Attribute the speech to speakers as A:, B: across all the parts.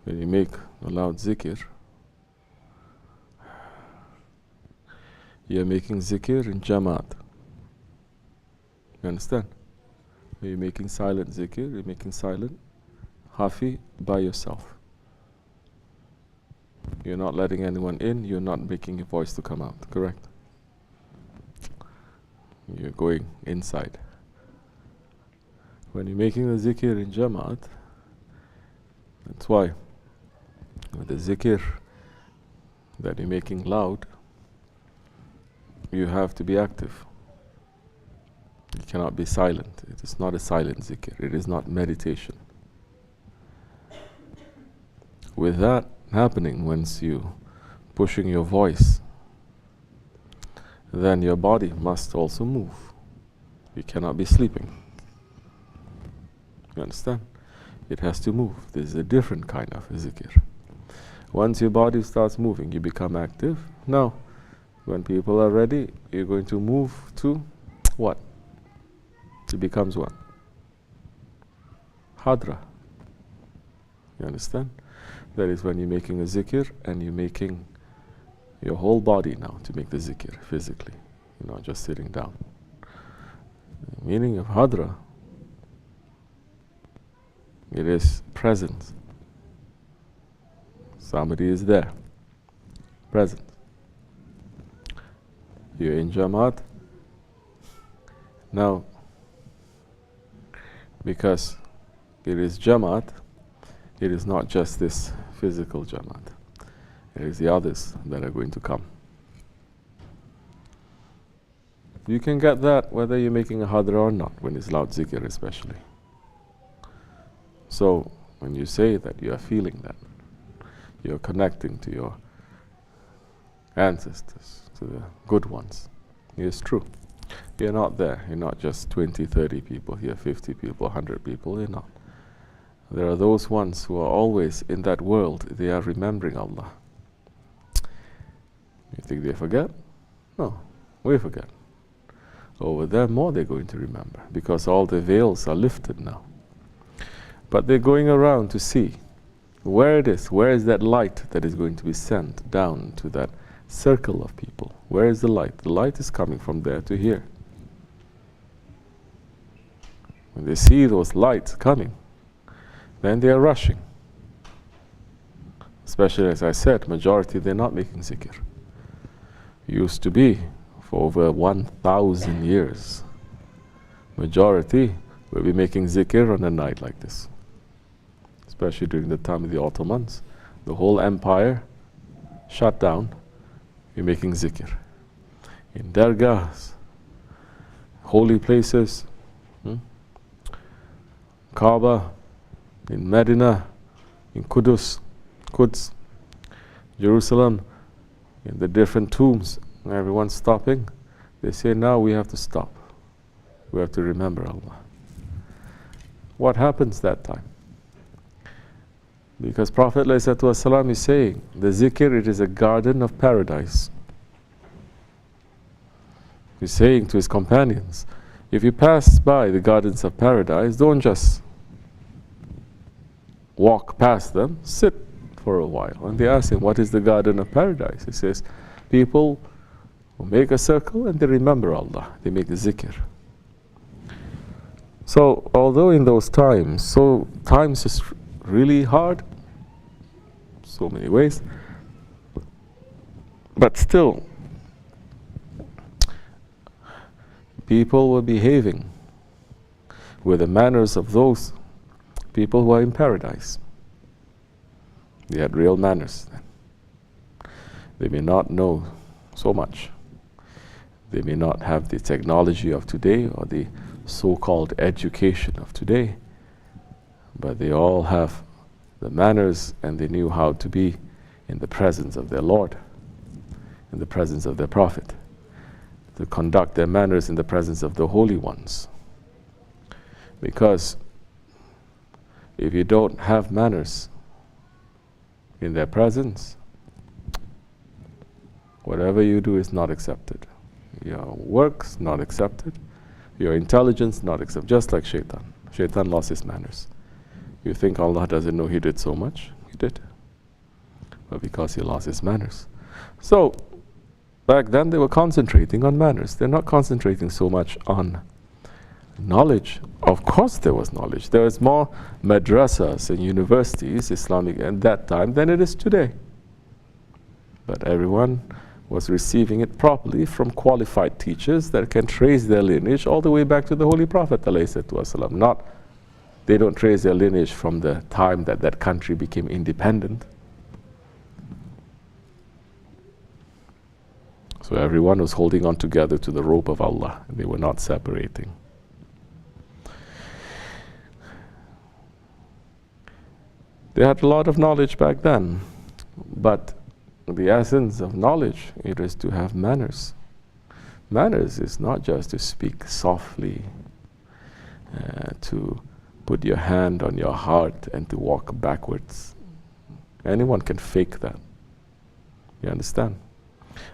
A: when you make a loud zikr, you're making zikr in jamaat. You understand? When you're making silent zikr, you're making silent hafi by yourself. You're not letting anyone in, you're not making your voice to come out, correct? You're going inside. When you're making the zikr in jamaat, that's why with the zikr that you're making loud, you have to be active. You cannot be silent. It is not a silent zikr. It is not meditation. With that happening, once you pushing your voice, then your body must also move. You cannot be sleeping. You understand? It has to move. This is a different kind of zikr. Once your body starts moving, you become active. Now, when people are ready, you're going to move to what? It becomes what? Hadra. You understand? That is when you're making a zikr and you're making your whole body now to make the zikr physically. You're not just sitting down. The meaning of hadra, it is presence. Somebody is there. Present. You're in jamaat. Now, because it is jamaat, it is not just this physical jamaat. It is the others that are going to come. You can get that whether you're making a hadra or not, when it's loud zikr especially. So, when you say that, you are feeling that. You're connecting to your ancestors, to the good ones. It's true. You're not there. You're not just 20, 30 people here, 50 people, 100 people. You're not. There are those ones who are always in that world. They are remembering Allah. You think they forget? No, we forget. Over there, more they're going to remember, because all the veils are lifted now. But they're going around to see where it is. Where is that light that is going to be sent down to that circle of people? Where is the light? The light is coming from there to here. When they see those lights coming, then they are rushing. Especially, as I said, majority, they're not making zikr. Used to be for over 1,000 years. Majority will be making zikr on a night like this. Especially during the time of the Ottomans. The whole empire shut down. You're making zikr. In dergahs, holy places, Kaaba, in Medina, in Quds, Jerusalem, in the different tombs, everyone's stopping. They say, now we have to stop. We have to remember Allah. What happens that time? Because Prophet ﷺ is saying, the zikr, it is a garden of paradise. He's saying to his companions, if you pass by the gardens of paradise, don't just walk past them, sit for a while. And they ask him, what is the garden of paradise? He says, people who make a circle and they remember Allah, they make a zikr. So, although in those times, times is really hard, so many ways, but still, people were behaving with the manners of those people who are in paradise. They had real manners then. They may not know so much. They may not have the technology of today or the so-called education of today, but they all have the manners, and they knew how to be in the presence of their Lord, in the presence of their Prophet, to conduct their manners in the presence of the holy ones. Because if you don't have manners in their presence, whatever you do is not accepted. Your works not accepted, your intelligence not accepted. Just like Shaitan. Shaitan lost his manners. You think Allah doesn't know he did so much? He did. But because he lost his manners. So, back then they were concentrating on manners. They're not concentrating so much on knowledge. Of course there was knowledge. There was more madrasas and universities, Islamic, at that time than it is today. But everyone was receiving it properly from qualified teachers that can trace their lineage all the way back to the Holy Prophet ﷺ. Not, they don't trace their lineage from the time that that country became independent. So everyone was holding on together to the rope of Allah. They were not separating. They had a lot of knowledge back then, but the essence of knowledge, it is to have manners. Manners is not just to speak softly, to put your hand on your heart and to walk backwards. Anyone can fake that. You understand?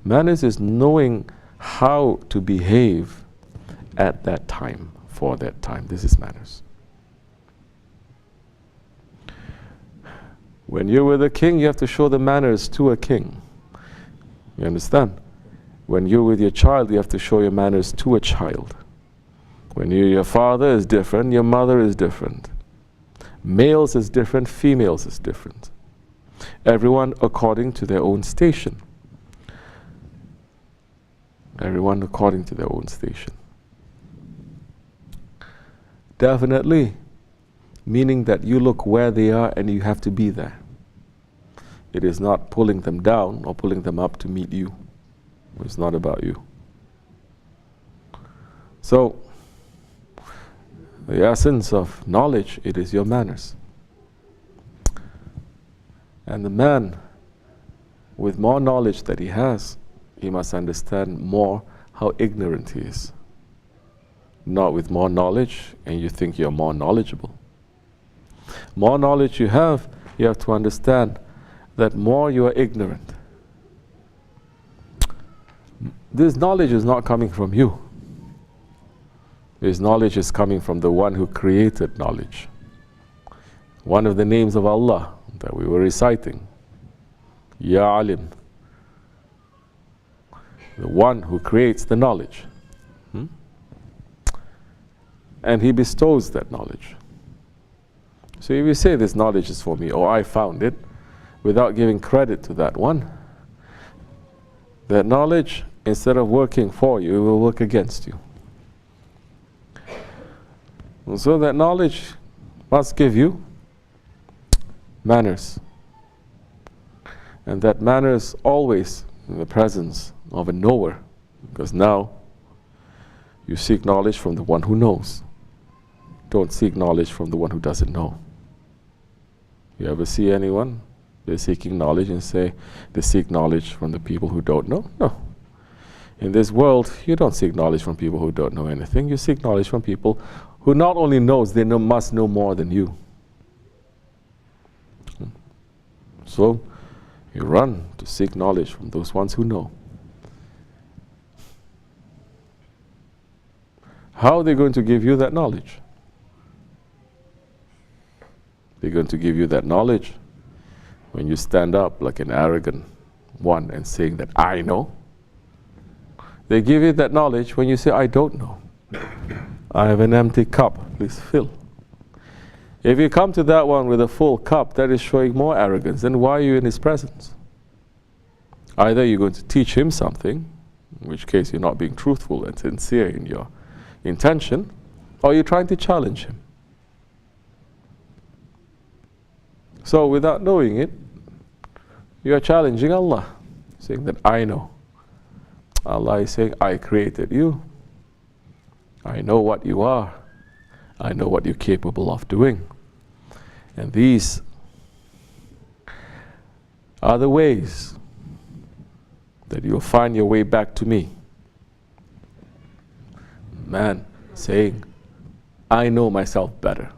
A: Manners is knowing how to behave at that time, for that time. This is manners. When you're with a king, you have to show the manners to a king. You understand? When you're with your child, you have to show your manners to a child. When your father is different, your mother is different. Males is different, females is different. Everyone according to their own station. Everyone according to their own station. Definitely. Meaning that you look where they are and you have to be there. It is not pulling them down or pulling them up to meet you. It's not about you. So, the essence of knowledge, it is your manners. And the man, with more knowledge that he has, he must understand more how ignorant he is. Not with more knowledge and you think you're more knowledgeable. More knowledge you have to understand that more you are ignorant. This knowledge is not coming from you. This knowledge is coming from the one who created knowledge. One of the names of Allah that we were reciting, Ya Alim, the one who creates the knowledge. And he bestows that knowledge. So if you say this knowledge is for me, or I found it, without giving credit to that one, that knowledge, instead of working for you, will work against you. And so that knowledge must give you manners. And that manners always in the presence of a knower, because now you seek knowledge from the one who knows. Don't seek knowledge from the one who doesn't know. You ever see anyone, they're seeking knowledge and say they seek knowledge from the people who don't know? No. In this world, you don't seek knowledge from people who don't know anything. You seek knowledge from people who not only knows, they must know more than you. So, you run to seek knowledge from those ones who know. How are they going to give you that knowledge? They're going to give you that knowledge when you stand up like an arrogant one and saying that I know. They give you that knowledge when you say I don't know. I have an empty cup, please fill. If you come to that one with a full cup, that is showing more arrogance. Then why are you in his presence? Either you're going to teach him something, in which case you're not being truthful and sincere in your intention, or you're trying to challenge him. So without knowing it, you are challenging Allah, saying that I know. Allah is saying, I created you. I know what you are. I know what you're capable of doing. And these are the ways that you'll find your way back to me. Man saying, I know myself better.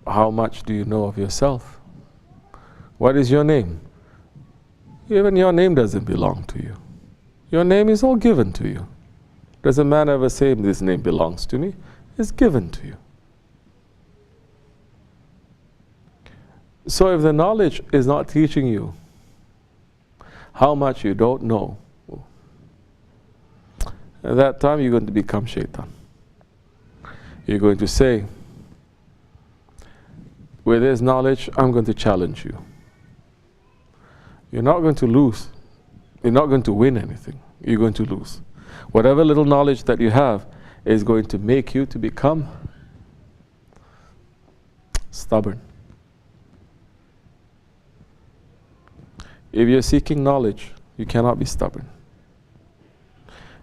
A: How much do you know of yourself? What is your name? Even your name doesn't belong to you. Your name is all given to you. Does a man ever say, this name belongs to me? It's given to you. So if the knowledge is not teaching you how much you don't know, at that time you're going to become shaitan. You're going to say, with this knowledge, I'm going to challenge you. You're not going to lose. You're not going to win anything. You're going to lose. Whatever little knowledge that you have is going to make you to become stubborn. If you're seeking knowledge, you cannot be stubborn.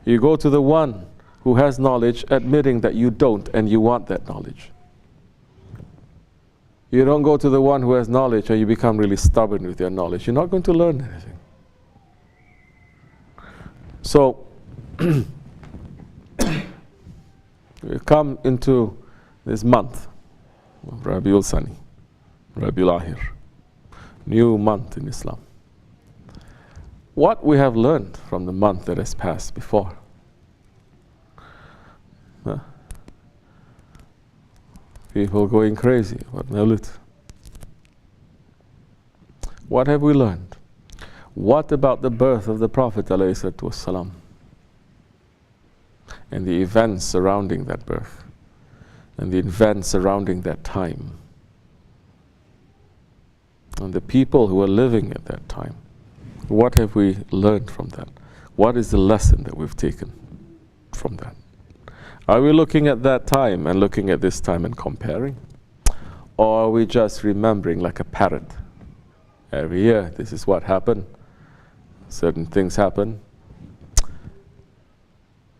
A: You go to the one who has knowledge, admitting that you don't and you want that knowledge. You don't go to the one who has knowledge and you become really stubborn with your knowledge. You're not going to learn anything. So, we come into this month of RabiulAhir, new month in Islam. What we have learned from the month that has passed before. People going crazy about Mawlid. What have we learned? What about the birth of the Prophet ﷺ and the events surrounding that birth and the events surrounding that time and the people who were living at that time? What have we learned from that? What is the lesson that we've taken from that? Are we looking at that time and looking at this time and comparing? Or are we just remembering like a parrot? Every year, this is what happened. Certain things happen.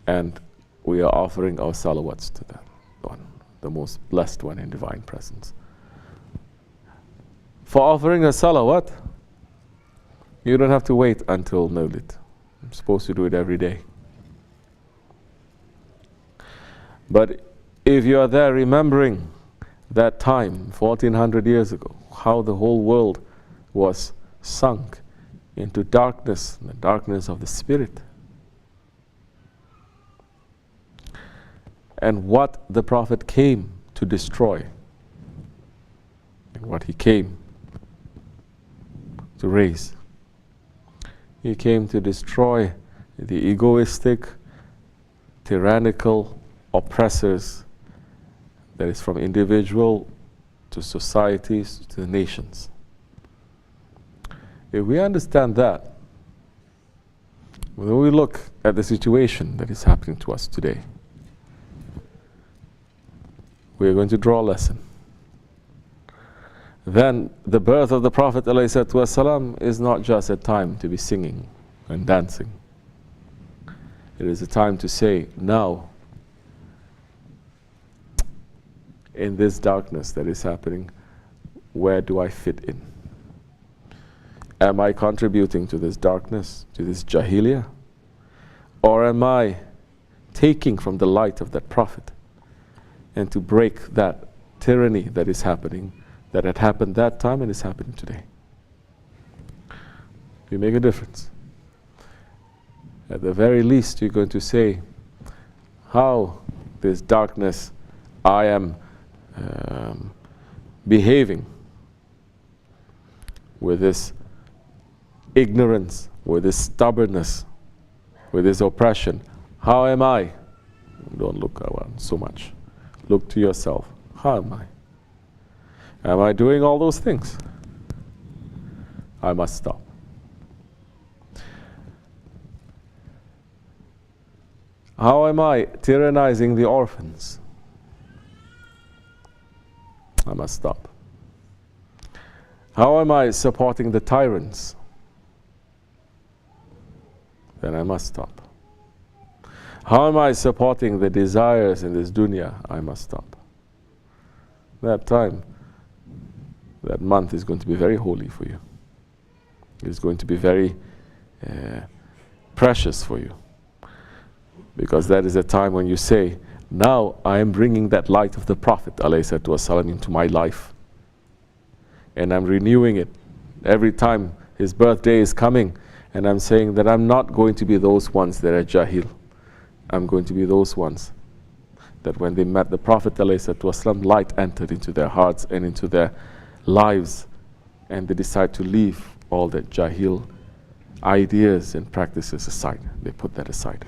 A: And we are offering our salawats to that one, the most blessed one in divine presence. For offering a salawat, you don't have to wait until Mawlid. I'm supposed to do it every day. But if you are there remembering that time, 1400 years ago, how the whole world was sunk into darkness, the darkness of the spirit, and what the Prophet came to destroy, and what he came to raise. He came to destroy the egoistic, tyrannical oppressors, that is from individual to societies to the nations. If we understand that, when we look at the situation that is happening to us today, we are going to draw a lesson. Then the birth of the Prophet ﷺ is not just a time to be singing and dancing. It is a time to say, now, in this darkness that is happening, where do I fit in? Am I contributing to this darkness, to this jahiliyyah? Or am I taking from the light of that Prophet and to break that tyranny that is happening, that had happened that time and is happening today? You make a difference. At the very least, you're going to say, how this darkness I am behaving with this ignorance, with this stubbornness, with this oppression. How am I? Don't look around so much. Look to yourself. How am I? Am I doing all those things? I must stop. How am I tyrannizing the orphans? I must stop. How am I supporting the tyrants? Then I must stop. How am I supporting the desires in this dunya? I must stop. That time, that month is going to be very holy for you. It's going to be very precious for you. Because that is a time when you say, now I am bringing that light of the Prophet ﷺ into my life. And I'm renewing it every time his birthday is coming. And I'm saying that I'm not going to be those ones that are jahil. I'm going to be those ones that when they met the Prophet ﷺ, light entered into their hearts and into their lives. and they decide to leave all the jahil ideas and practices aside. They put that aside.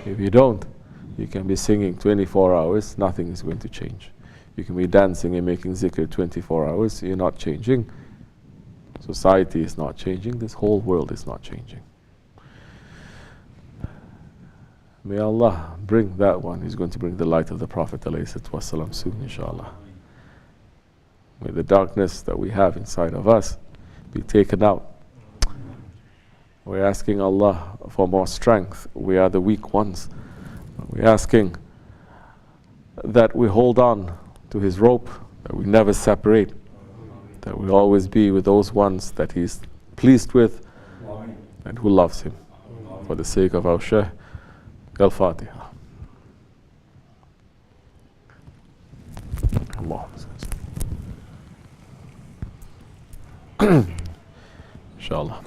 A: If you don't, you can be singing 24 hours, nothing is going to change. You can be dancing and making zikr 24 hours, you're not changing. Society is not changing, this whole world is not changing. May Allah bring that one who's going to bring the light of the Prophet ﷺ soon, inshallah. May the darkness that we have inside of us be taken out. We're asking Allah for more strength. We are the weak ones. We're asking that we hold on to His rope, that we never separate, that we always be with those ones that He's pleased with and who loves Him. For the sake of our Shaykh, Al-Fatiha. Inshallah.